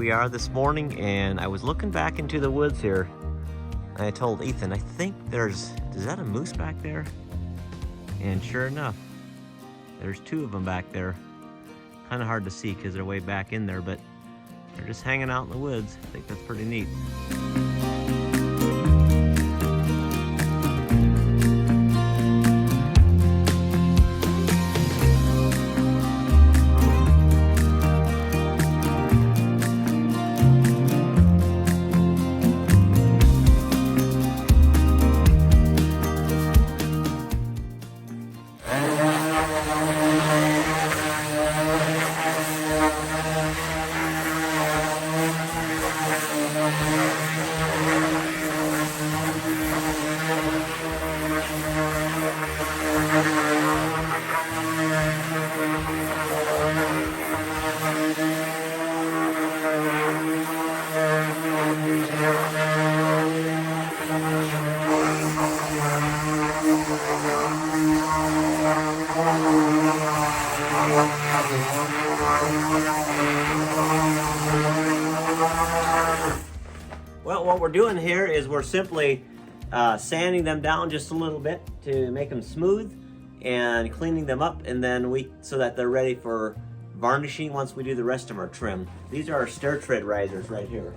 we are this morning, and I was looking back into the woods here, and I told Ethan, I think is that a moose back there? And sure enough, there's two of them back there. Kind of hard to see because they're way back in there, but they're just hanging out in the woods. I think that's pretty neat. Well, what we're doing here is we're simply sanding them down just a little bit to make them smooth and cleaning them up, and then so that they're ready for varnishing once we do the rest of our trim. These are our stair tread risers right here.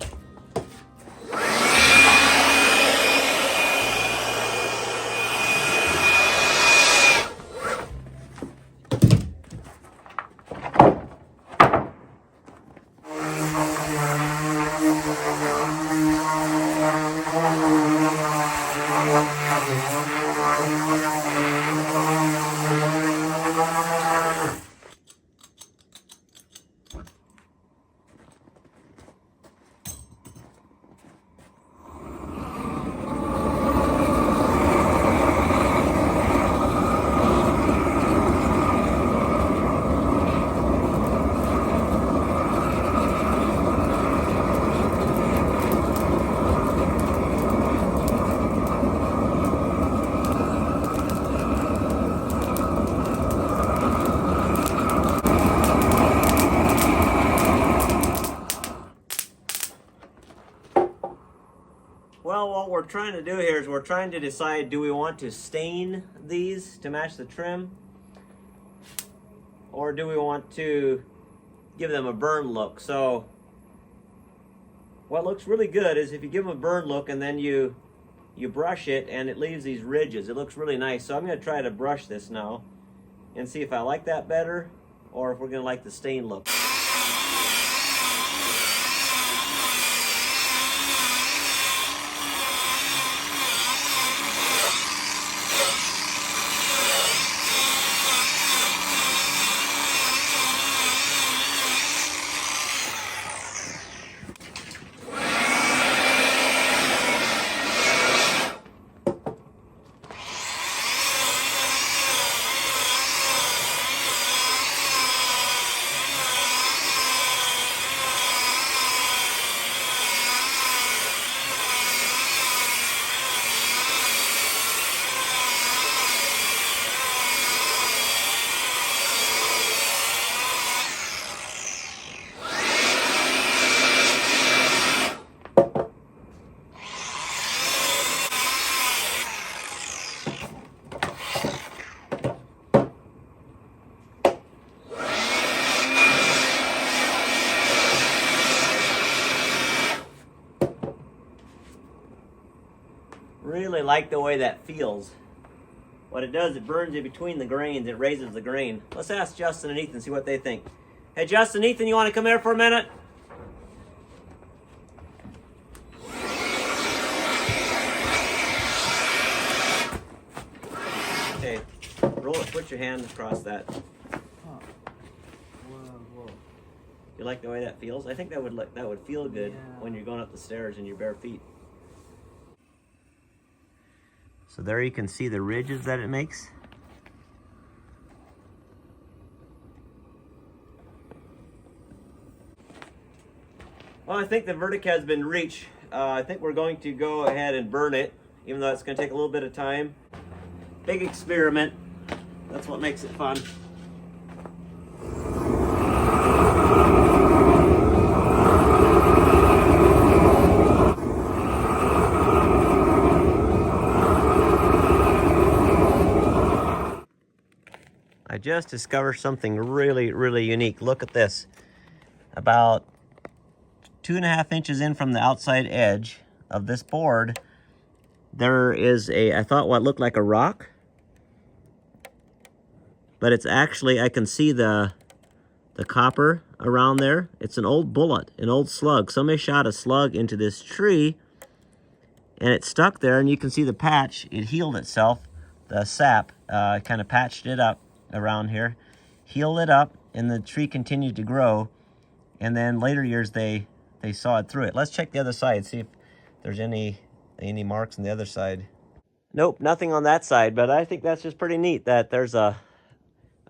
Well, what we're trying to do here is we're trying to decide, do we want to stain these to match the trim? Or do we want to give them a burn look? So what looks really good is if you give them a burn look and then you brush it and it leaves these ridges. It looks really nice. So I'm going to try to brush this now and see if I like that better or if we're going to like the stain look. Really like the way that feels. What it does, it burns in between the grains, it raises the grain. Let's ask Justin and Ethan, see what they think. Hey Justin, Ethan, you want to come here for a minute? Okay, roll it, put your hand across that. You like the way that feels? I think that would feel good when you're going up the stairs in your bare feet. So there you can see the ridges that it makes. Well, I think the verdict has been reached. I think we're going to go ahead and burn it, even though it's going to take a little bit of time. Big experiment. That's what makes it fun. just discovered something really, really unique. Look at this. About 2.5 inches in from the outside edge of this board, there is I thought what looked like a rock, but it's actually, I can see the copper around there. It's an old bullet, an old slug. Somebody shot a slug into this tree, and it stuck there, and you can see the patch. It healed itself. The sap kind of patched it up around here, healed it up, and the tree continued to grow. And then later years, they sawed through it. Let's check the other side, see if there's any marks on the other side. Nope, nothing on that side, but I think that's just pretty neat that there's a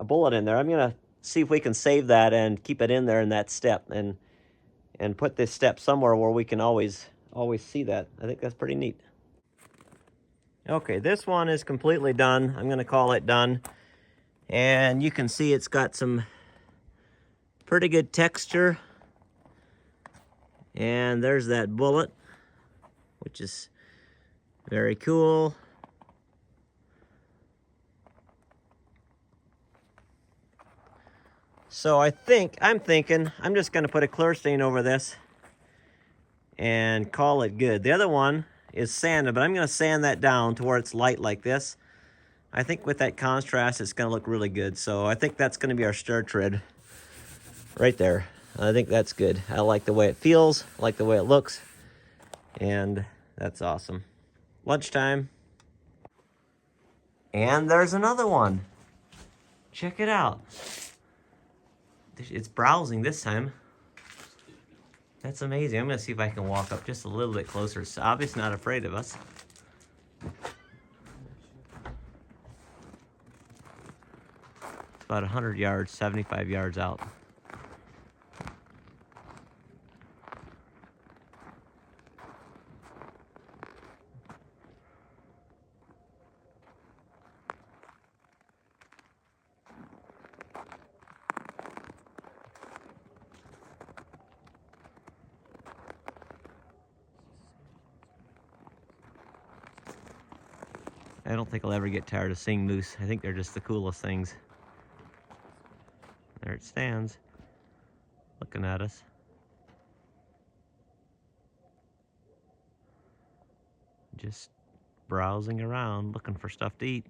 bullet in there. I'm gonna see if we can save that and keep it in there in that step, and put this step somewhere where we can always see that. I think that's pretty neat. Okay, this one is completely done. I'm gonna call it done. And you can see it's got some pretty good texture. And there's that bullet, which is very cool. So I'm thinking I'm just gonna put a clear stain over this and call it good. The other one is sanded, but I'm gonna sand that down to where it's light like this. I think with that contrast, it's gonna look really good. So I think that's gonna be our stair tread right there. I think that's good. I like the way it feels, I like the way it looks, and that's awesome. Lunchtime. And there's another one. Check it out. It's browsing this time. That's amazing. I'm gonna see if I can walk up just a little bit closer. It's obviously not afraid of us. It's about 100 yards, 75 yards out. I don't think I'll ever get tired of seeing moose. I think they're just the coolest things. There it stands, looking at us. Just browsing around, looking for stuff to eat.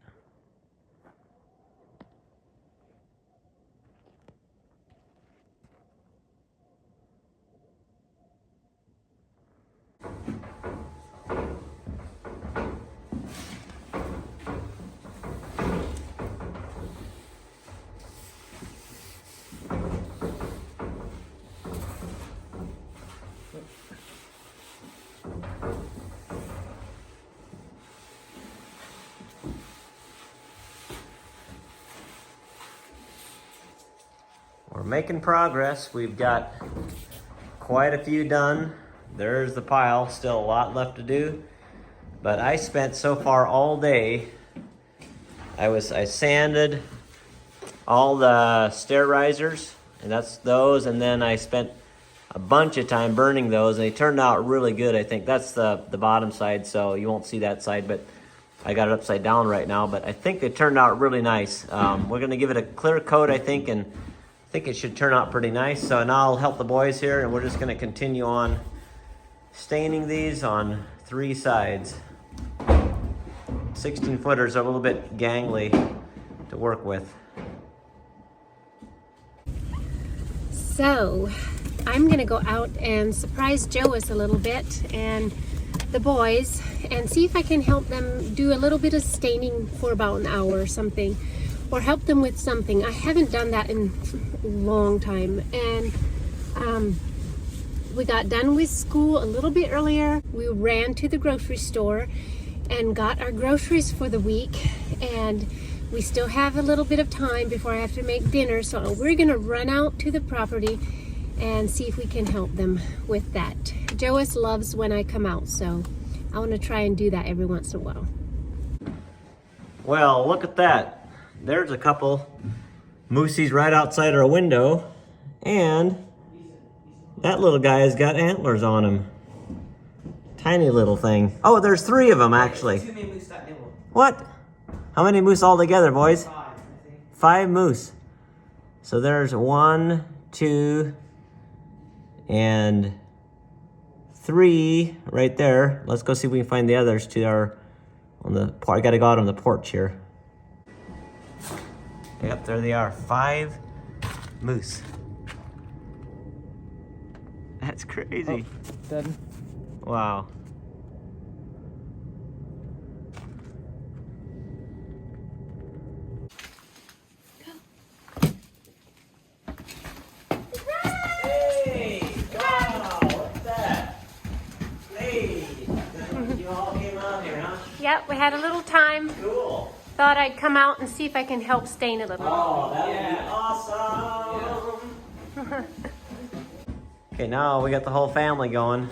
We're making progress. We've got quite a few done. There's the pile, still a lot left to do. But I spent so far all day, I sanded all the stair risers, and that's those, and then I spent a bunch of time burning those, and they turned out really good. I think that's the bottom side, so you won't see that side, but I got it upside down right now, but I think they turned out really nice. We're gonna give it a clear coat, I think, and I think it should turn out pretty nice. So now I'll help the boys here, and we're just gonna continue on staining these on 3 sides. 16 footers are a little bit gangly to work with. So I'm gonna go out and surprise Joas a little bit and the boys and see if I can help them do a little bit of staining for about an hour or something, or help them with something. I haven't done that in a long time. And we got done with school a little bit earlier. We ran to the grocery store and got our groceries for the week, and we still have a little bit of time before I have to make dinner, so we're gonna run out to the property and see if we can help them with that. Joas loves when I come out, so I want to try and do that every once in a while. Well, look at that. There's a couple moosies right outside our window, and that little guy has got antlers on him. Tiny little thing. Oh, there's 3 of them actually. What? How many moose altogether, boys? 5 moose. So there's 1, 2, and 3 right there. Let's go see if we can find the others to our, on the, I gotta go out on the porch here. Yep, there they are, 5 moose. That's crazy. Oh, dead. Wow. Hey! Wow! What's that? Hey! You all came out here, huh? Yep, we had a little time. Cool. Thought I'd come out and see if I can help stain a little. Oh, that would be awesome! Okay, now we got the whole family going.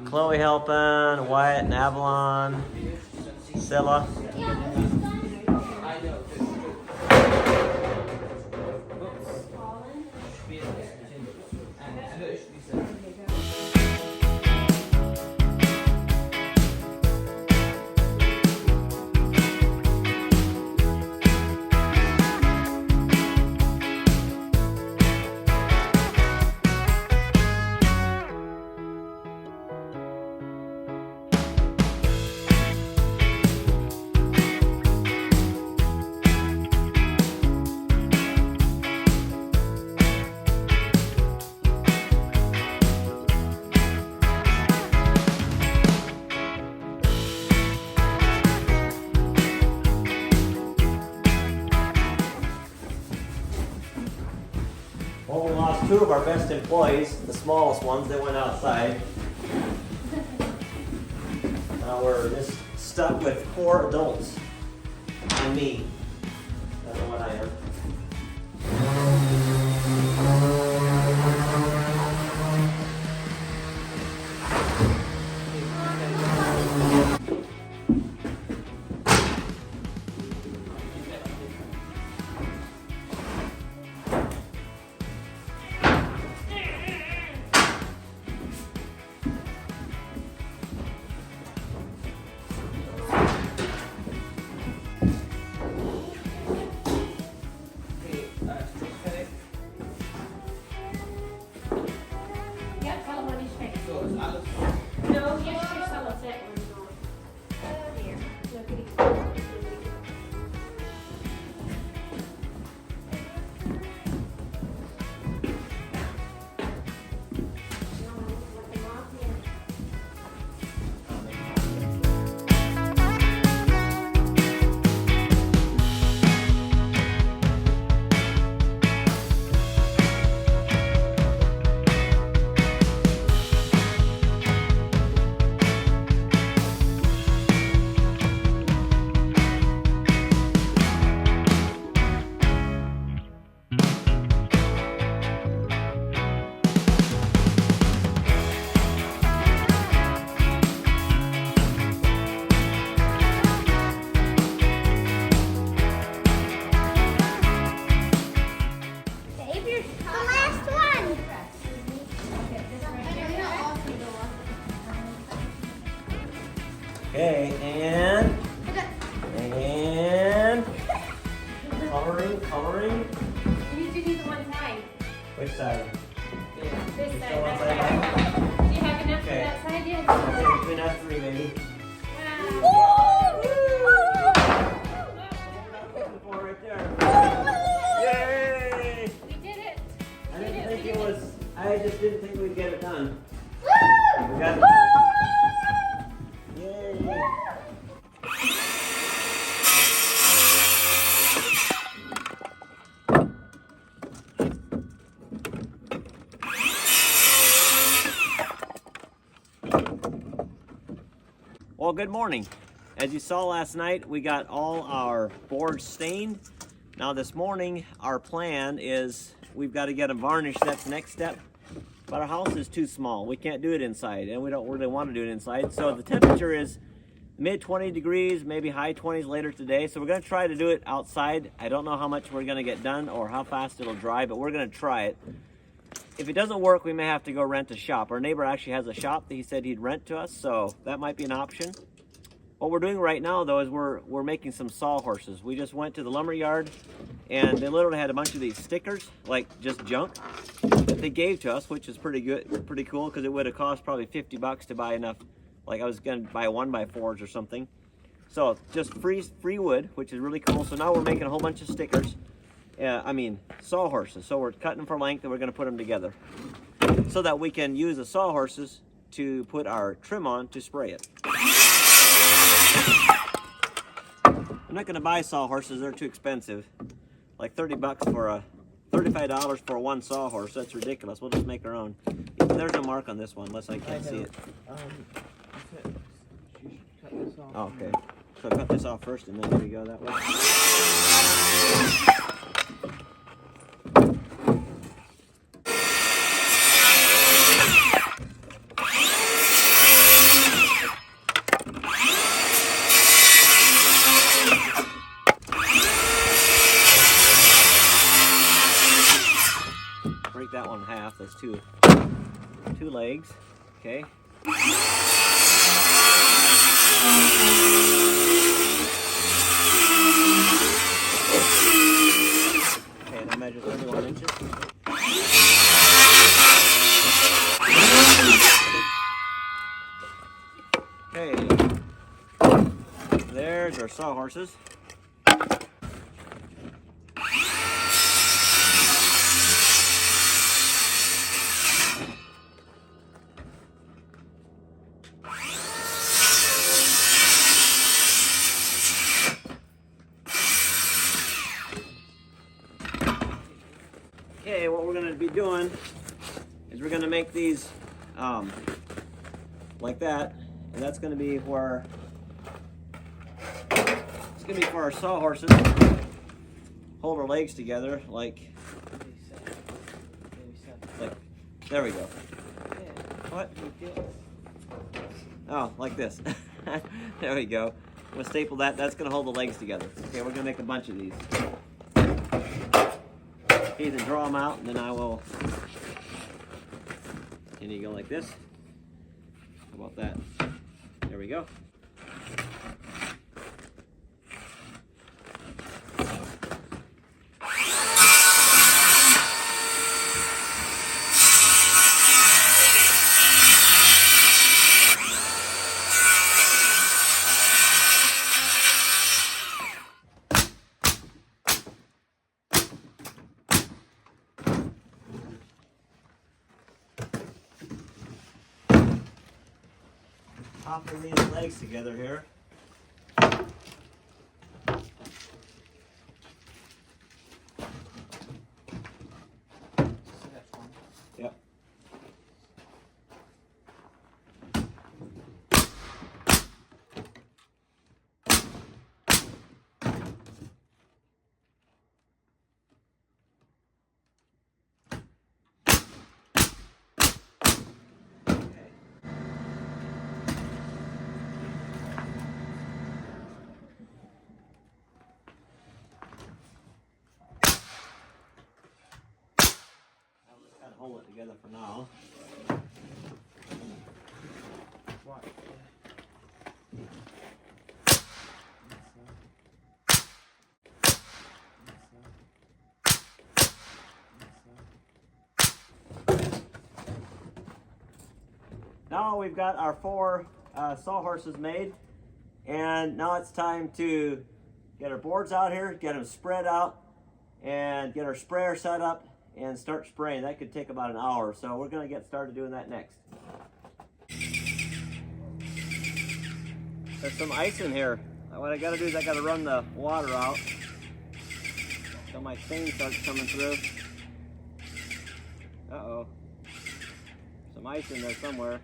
Chloe helping, Wyatt and Avalon, Scylla. Well, we lost 2 of our best employees, the smallest ones that went outside. Now we're just stuck with 4 adults and me. I don't know what I am. Okay, and coloring. You need to do the one side. Which side? This Still side, one that side side. left? Do you have enough for Okay. that side yet? Okay, between us 3, baby. Wow. Right there. Yay! We did it. I just didn't think we'd get it done. We got it. Yay! Well, good morning. As you saw last night, we got all our boards stained. Now this morning, our plan is we've got to get them varnished. That's the next step. But our house is too small. We can't do it inside, and we don't really want to do it inside. So the temperature is mid 20 degrees, maybe high 20s later today. So we're going to try to do it outside. I don't know how much we're going to get done or how fast it'll dry, but we're going to try it. If it doesn't work, we may have to go rent a shop. Our neighbor actually has a shop that he said he'd rent to us, so that might be an option. What we're doing right now, though, is we're making some sawhorses. We just went to the lumber yard, and they literally had a bunch of these stickers, like just junk, that they gave to us, which is pretty good, pretty cool, because it would have cost probably 50 bucks to buy enough. Like I was gonna buy 1x4s or something. So just free wood, which is really cool. So now we're making a whole bunch of stickers. Sawhorses. So we're cutting them for length, and we're gonna put them together, so that we can use the sawhorses to put our trim on to spray it. I'm not gonna buy sawhorses, they're too expensive. Like 30 bucks for a, $35 for one sawhorse, that's ridiculous. We'll just make our own. There's no mark on this one, unless I can't see it. Oh, okay. So cut this off first, and then we go that way. Break that one in half. That's two legs. Okay. Okay, and I measure 31 inches. Okay. There's our sawhorses. Okay, what we're going to be doing is we're going to make these like that, and that's going to be where it's going to be for our sawhorses. Hold our legs together, like there we go. What? Oh, like this. There we go. I'm going to staple that. That's going to hold the legs together. Okay, we're going to make a bunch of these. Either draw them out, and then I will. And you go like this. How about that? There we go. Popping these legs together here. Yep. Hold it together for now. Now we've got our 4 sawhorses made, and now it's time to get our boards out here, get them spread out, and get our sprayer set up and start spraying. That could take about an hour, so we're going to get started doing that next. There's some ice in here. What I got to do is I got to run the water out so my stain starts coming through. Uh-oh. Some ice in there somewhere.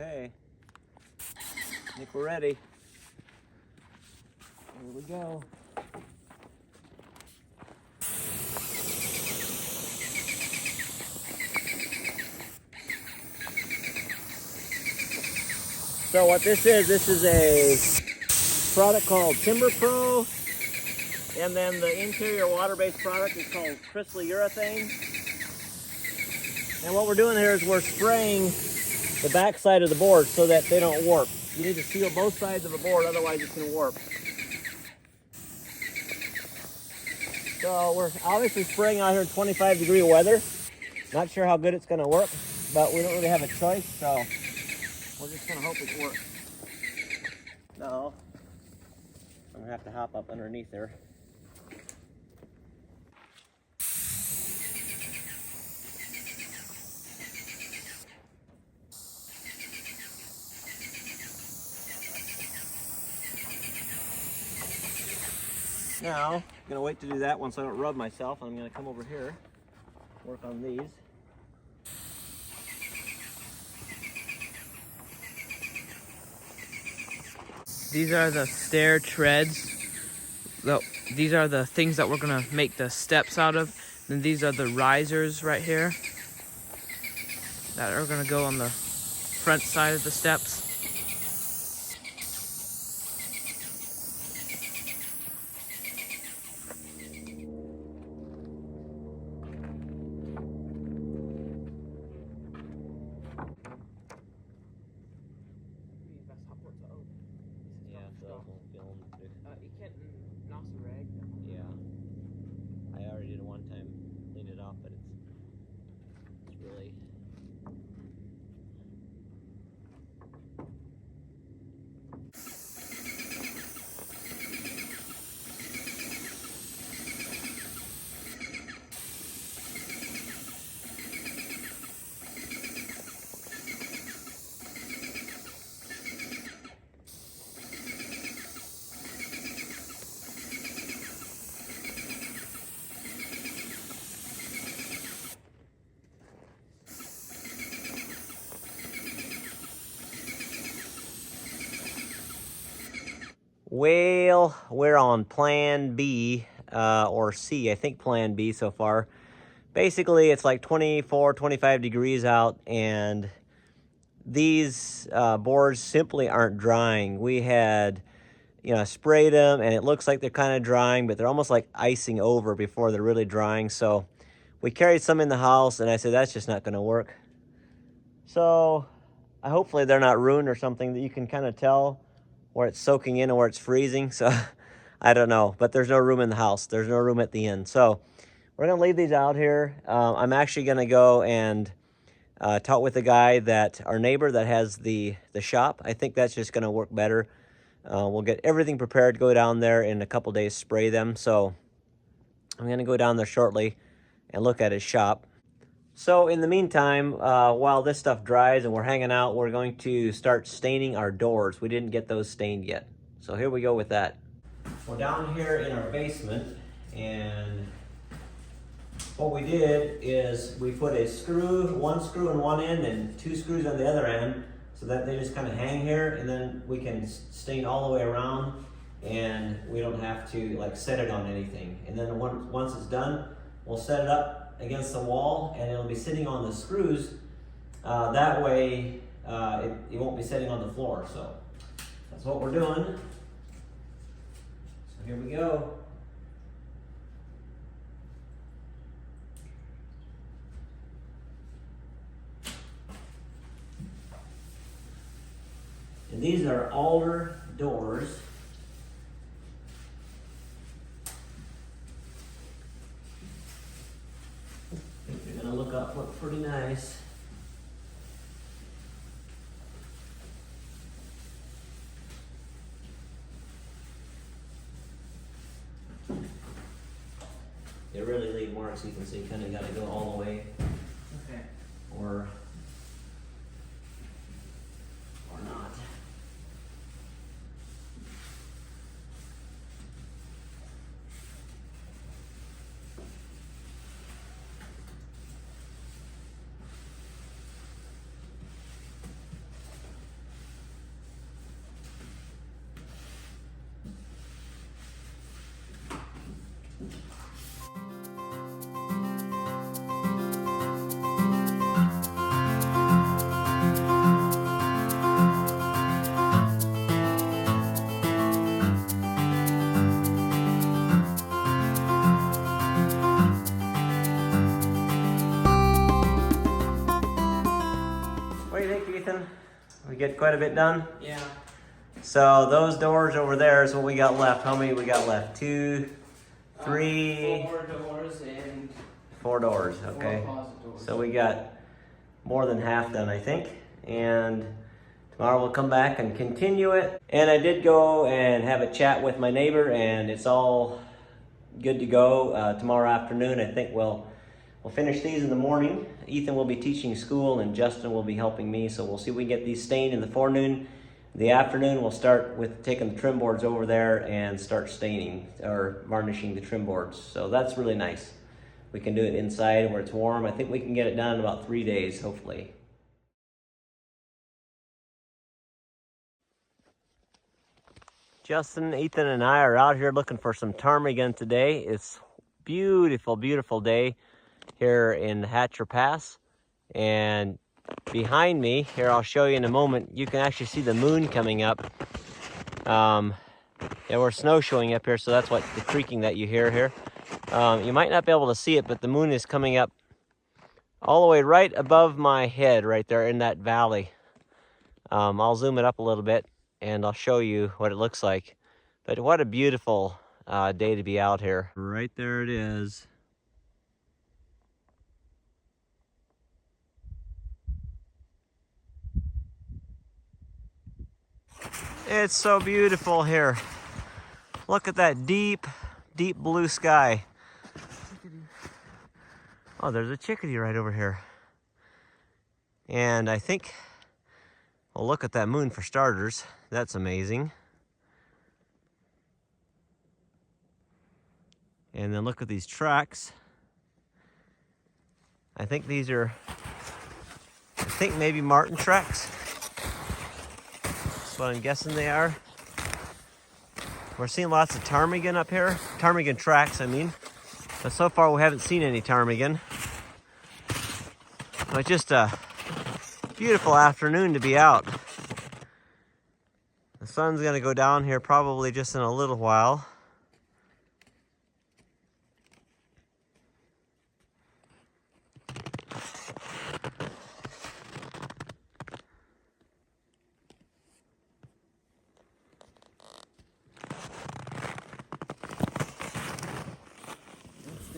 Okay. I think we're ready. Here we go. So what this is a product called Timber Pro, and then the interior water-based product is called Crystal Urethane. And what we're doing here is we're spraying the back side of the board so that they don't warp. You need to seal both sides of the board, otherwise it's going to warp. So we're obviously spraying out here in 25-degree weather. Not sure how good it's going to work, but we don't really have a choice, so we're just going to hope it works. No, I'm going to have to hop up underneath there. Now, I'm going to wait to do that once I don't rub myself. I'm going to come over here, work on these. These are the stair treads. These are the things that we're gonna make the steps out of. Then these are the risers right here that are gonna go on the front side of the steps. Yeah, I already did it one time, cleaned it off, but it's really. Well, we're on plan B, or C, I think plan B so far. Basically, it's like 24, 25 degrees out, and these boards simply aren't drying. We had, sprayed them, and it looks like they're kind of drying, but they're almost like icing over before they're really drying. So we carried some in the house, and I said, that's just not going to work. So hopefully they're not ruined or something, that you can kind of tell where it's soaking in and where it's freezing. So I don't know, but there's no room in the house. There's no room at the end. So we're going to leave these out here. I'm actually going to go and talk with the guy our neighbor that has the shop. I think that's just going to work better. We'll get everything prepared, go down there in a couple days, spray them. So I'm going to go down there shortly and look at his shop. So in the meantime, while this stuff dries and we're hanging out, we're going to start staining our doors. We didn't get those stained yet. So here we go with that. We're down here in our basement, and what we did is we put one screw in one end and two screws on the other end, so that they just kind of hang here, and then we can stain all the way around, and we don't have to like set it on anything. And then once it's done, we'll set it up against the wall, and it'll be sitting on the screws. That way it won't be sitting on the floor. So that's what we're doing. So here we go. And these are alder doors. They're gonna look pretty nice. They really leave marks, you can see. Kind of got to go all the way. Okay. Or not. We get quite a bit done? Yeah. So those doors over there is what we got left. How many we got left? 2, 3... 4 doors and 4 doors, okay. 4 closet doors. So we got more than half done, I think. And tomorrow we'll come back and continue it. And I did go and have a chat with my neighbor, and it's all good to go. Tomorrow afternoon, I think we'll finish these in the morning. Ethan will be teaching school and Justin will be helping me, so we'll see if we can get these stained in the forenoon. The afternoon, we'll start with taking the trim boards over there and start staining or varnishing the trim boards. So that's really nice. We can do it inside where it's warm. I think we can get it done in about 3 days, hopefully. Justin, Ethan, and I are out here looking for some ptarmigan today. It's beautiful, beautiful day here in Hatcher Pass. And behind me, here I'll show you in a moment, you can actually see the moon coming up. Yeah, we're snowshoeing up here, so that's what the creaking that you hear here. You might not be able to see it, but the moon is coming up all the way right above my head right there in that valley. I'll zoom it up a little bit and I'll show you what it looks like. But what a beautiful day to be out here. Right there it is. It's so beautiful here. Look at that deep, deep blue sky. Oh, there's a chickadee right over here. And I think, well, look at that moon for starters. That's amazing. And then look at these tracks. I think these are, maybe marten tracks. That's what I'm guessing they are. We're seeing lots of ptarmigan up here. Ptarmigan tracks, I mean. But so far we haven't seen any ptarmigan. It's just a beautiful afternoon to be out. The sun's gonna go down here probably just in a little while.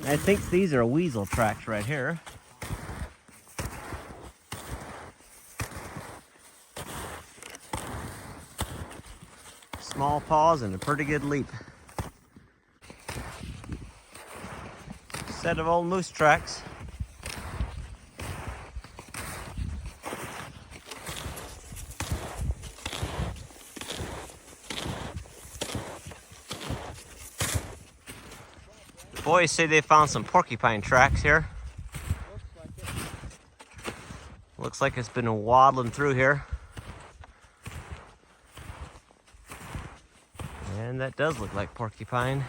I think these are weasel tracks right here. Small paws and a pretty good leap. Set of old moose tracks. Boys say they found some porcupine tracks here. Looks like it's been waddling through here. And that does look like porcupine.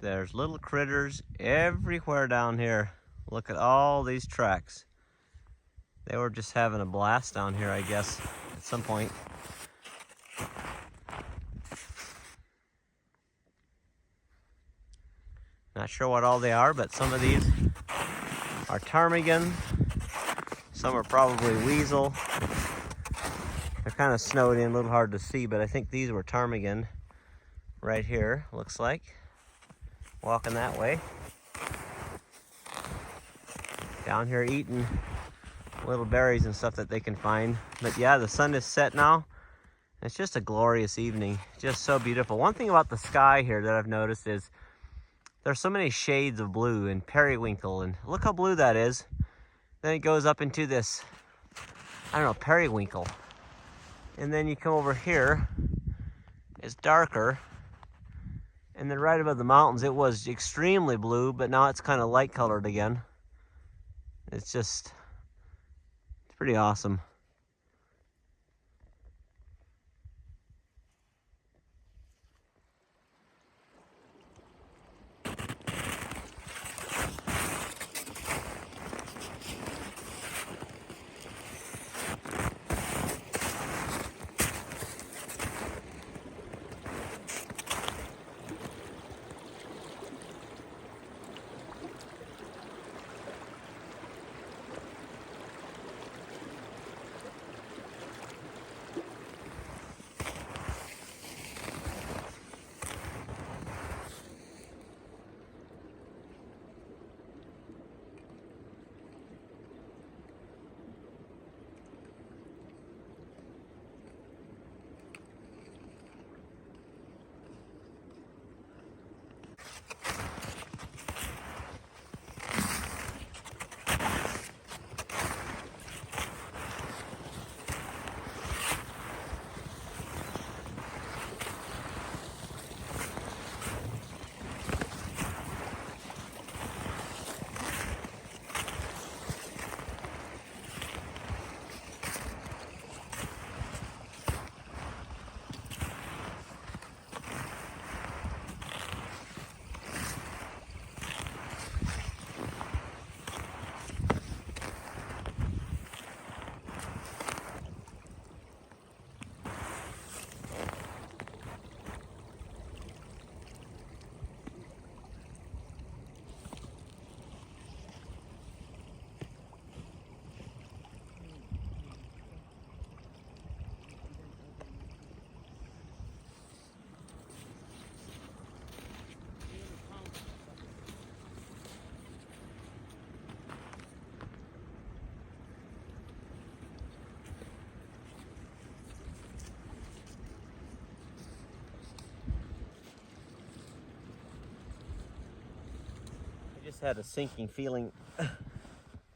There's little critters everywhere down here. Look at all these tracks. They were just having a blast down here, I guess, at some point. Not sure what all they are, but some of these are ptarmigan. Some are probably weasel. They're kind of snowed in, a little hard to see, but I think these were ptarmigan right here, looks like. Walking that way. Down here eating little berries and stuff that they can find. But yeah, the sun is set now. It's just a glorious evening. Just so beautiful. One thing about the sky here that I've noticed is there's so many shades of blue and periwinkle, and look how blue that is. Then it goes up into this, I don't know, periwinkle. And then you come over here, it's darker. And then right above the mountains, it was extremely blue, but now it's kind of light colored again. It's pretty awesome. just had a sinking feeling.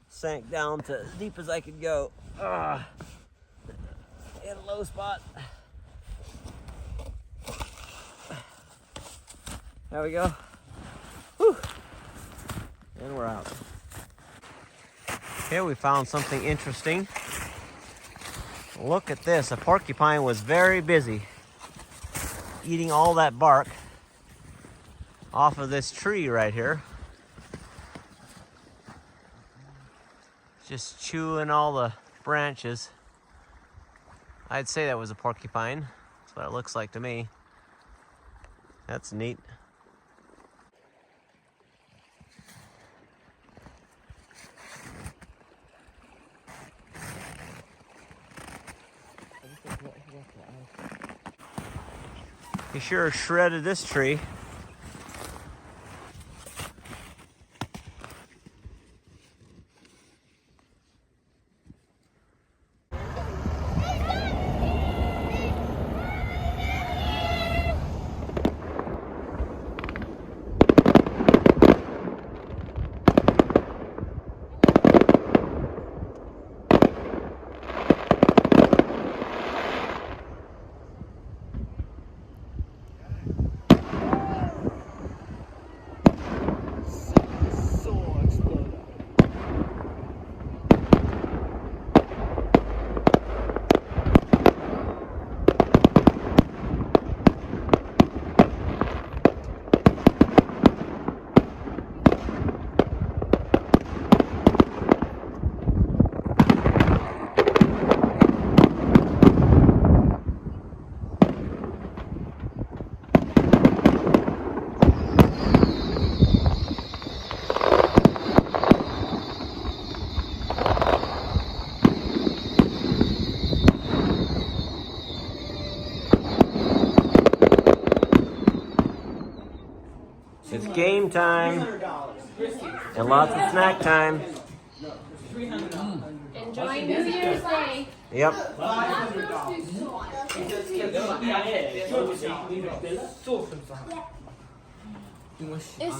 Sank down to as deep as I could go. In a low spot. There we go. Whew. And we're out. Here we found something interesting. Look at this. A porcupine was very busy eating all that bark off of this tree right here. Just chewing all the branches. I'd say that was a porcupine. That's what it looks like to me. That's neat. He sure shredded this tree. It's game time and lots of snack time. Enjoy New Year's Day. Yep. Is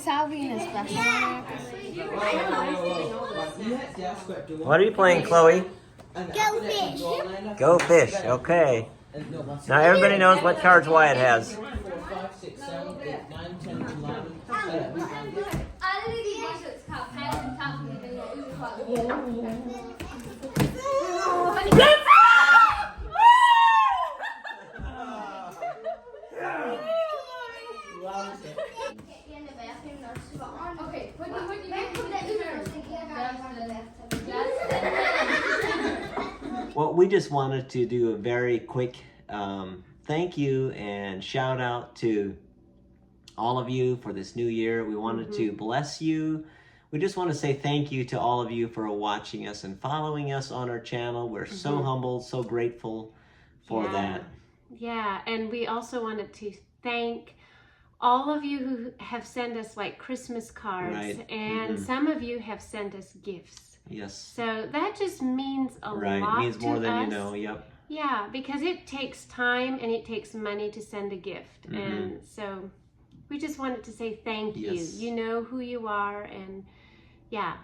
Salvi in a special? What are you playing, Chloe? Go fish. Go fish. Okay. Now everybody knows what cards Wyatt has. Well, we just wanted to do a very quick thank you and shout out to all of you for this new year. We wanted to bless you. We just want to say thank you to all of you for watching us and following us on our channel. We're so humbled, so grateful for that. Yeah, and we also wanted to thank all of you who have sent us like Christmas cards, Right. and some of you have sent us gifts. Yes. So that just means a Right. lot It means more to than us. you know. Yep. Yeah, because it takes time and it takes money to send a gift. And so we just wanted to say thank Yes. you. You know who you are, and yeah.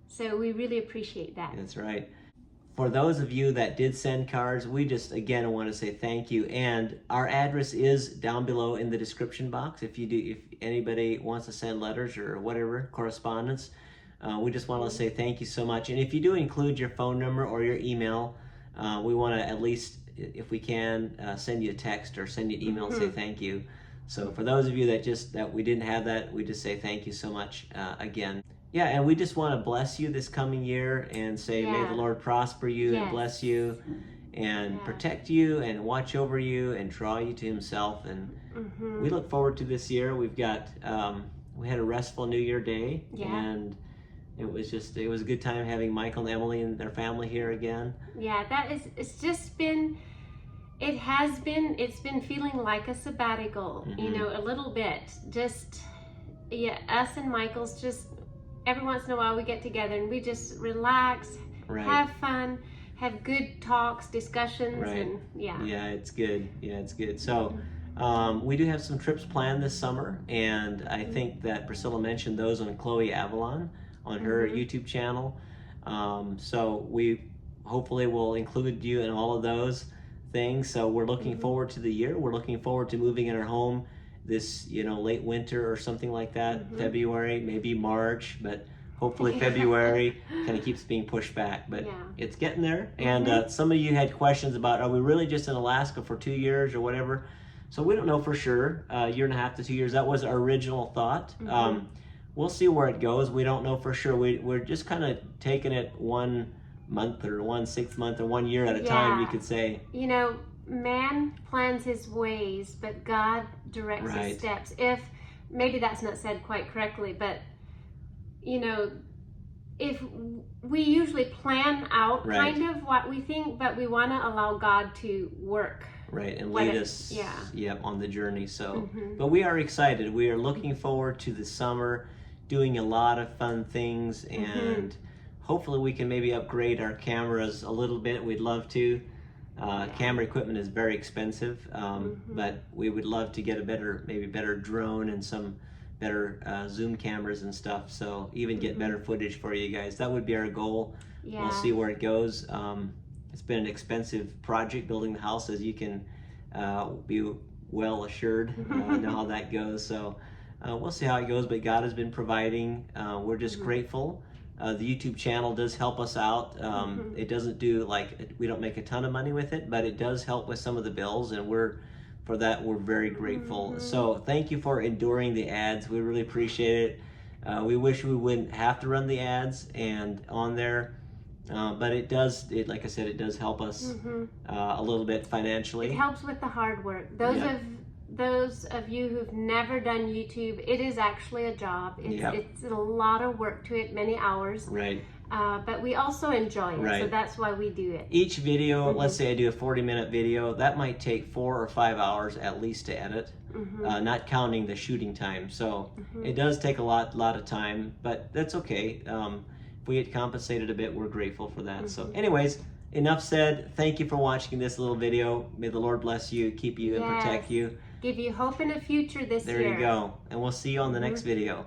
So we really appreciate that. That's right. For those of you that did send cards, we just again want to say thank you. And our address is down below in the description box. If anybody wants to send letters or whatever, correspondence, we just want to say thank you so much. And if you do include your phone number or your email, we want to at least, if we can, send you a text or send you an email and say thank you. So for those of you that we didn't have that, we just say thank you so much again. Yeah, and we just want to bless you this coming year and say may the Lord prosper you and bless you and protect you and watch over you and draw you to himself. And we look forward to this year. We've got, we had a restful New Year day, and it was a good time having Michael and Emily and their family here again. Yeah, it's been feeling like a sabbatical, you know, a little bit. Just, us and Michael's just, every once in a while we get together and we just relax, have fun, have good talks, discussions, and Yeah, it's good. Yeah, it's good. So We do have some trips planned this summer, and I think that Priscilla mentioned those on Chloe Avalon on her YouTube channel. So we hopefully will include you in all of those things. So we're looking forward to the year. We're looking forward to moving in our home this, late winter or something like that, February, maybe March, but hopefully February. Kind of keeps being pushed back, but it's getting there. And some of you had questions about, are we really just in Alaska for 2 years or whatever? So we don't know for sure. 1.5 to 2 years, that was our original thought. We'll see where it goes. We don't know for sure. We're just kind of taking it 1 month or 1 6 month or 1 year at a time, you could say. Man plans his ways, but God directs his steps. If maybe that's not said quite correctly, but if we usually plan out kind of what we think, but we want to allow God to work. Right, and lead us on the journey. So, but we are excited. We are looking forward to the summer, doing a lot of fun things, and hopefully we can maybe upgrade our cameras a little bit. We'd love to. Camera equipment is very expensive, but we would love to get a better drone and some better zoom cameras and stuff. So even get better footage for you guys. That would be our goal. We'll see where it goes. It's been an expensive project building the house, as you can be well assured. Know how that goes. So we'll see how it goes, but God has been providing. We're just grateful. The YouTube channel does help us out. It doesn't do we don't make a ton of money with it, but it does help with some of the bills, and we're very grateful. So thank you for enduring the ads. We really appreciate it. We wish we wouldn't have to run the ads and on there. But it does, like I said, it does help us a little bit financially. It helps with the hard work. Those of you who've never done YouTube, it is actually a job. It's a lot of work to it, many hours. Right. But we also enjoy it, so that's why we do it. Each video, let's say I do a 40-minute video, that might take 4 or 5 hours at least to edit, not counting the shooting time. So it does take a lot of time, but that's okay. If we get compensated a bit, we're grateful for that. So anyways, enough said. Thank you for watching this little video. May the Lord bless you, keep you, and protect you. Give you hope in a future this year. There you go. And we'll see you on the next video.